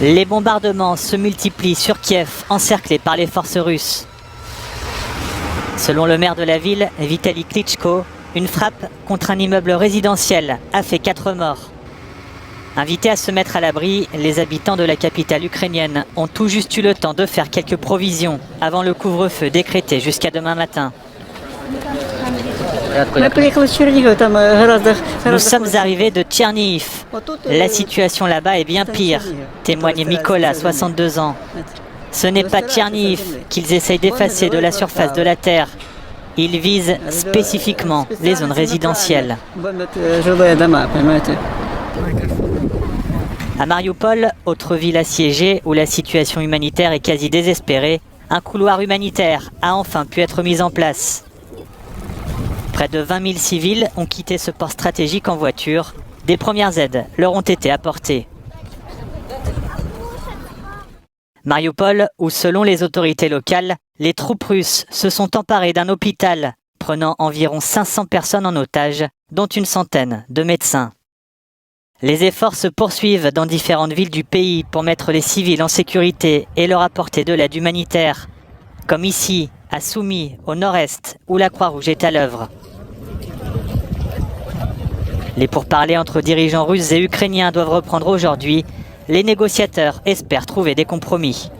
Les bombardements se multiplient sur Kiev, encerclé par les forces russes. Selon le maire de la ville, Vitali Klitschko, une frappe contre un immeuble résidentiel a fait 4 morts. Invités à se mettre à l'abri, les habitants de la capitale ukrainienne ont tout juste eu le temps de faire quelques provisions avant le couvre-feu décrété jusqu'à demain matin. Nous sommes arrivés de Tchernihiv. La situation là-bas est bien pire, témoigne Mikola, 62 ans. Ce n'est pas Tchernihiv qu'ils essayent d'effacer de la surface de la terre. Ils visent spécifiquement les zones résidentielles. À Mariupol, autre ville assiégée où la situation humanitaire est quasi désespérée, un couloir humanitaire a enfin pu être mis en place. Près de 20 000 civils ont quitté ce port stratégique en voiture. Des premières aides leur ont été apportées. Mariupol, où selon les autorités locales, les troupes russes se sont emparées d'un hôpital, prenant environ 500 personnes en otage, dont une centaine de médecins. Les efforts se poursuivent dans différentes villes du pays pour mettre les civils en sécurité et leur apporter de l'aide humanitaire, comme ici, à Soumy, au nord-est, où la Croix-Rouge est à l'œuvre. Les pourparlers entre dirigeants russes et ukrainiens doivent reprendre aujourd'hui. Les négociateurs espèrent trouver des compromis.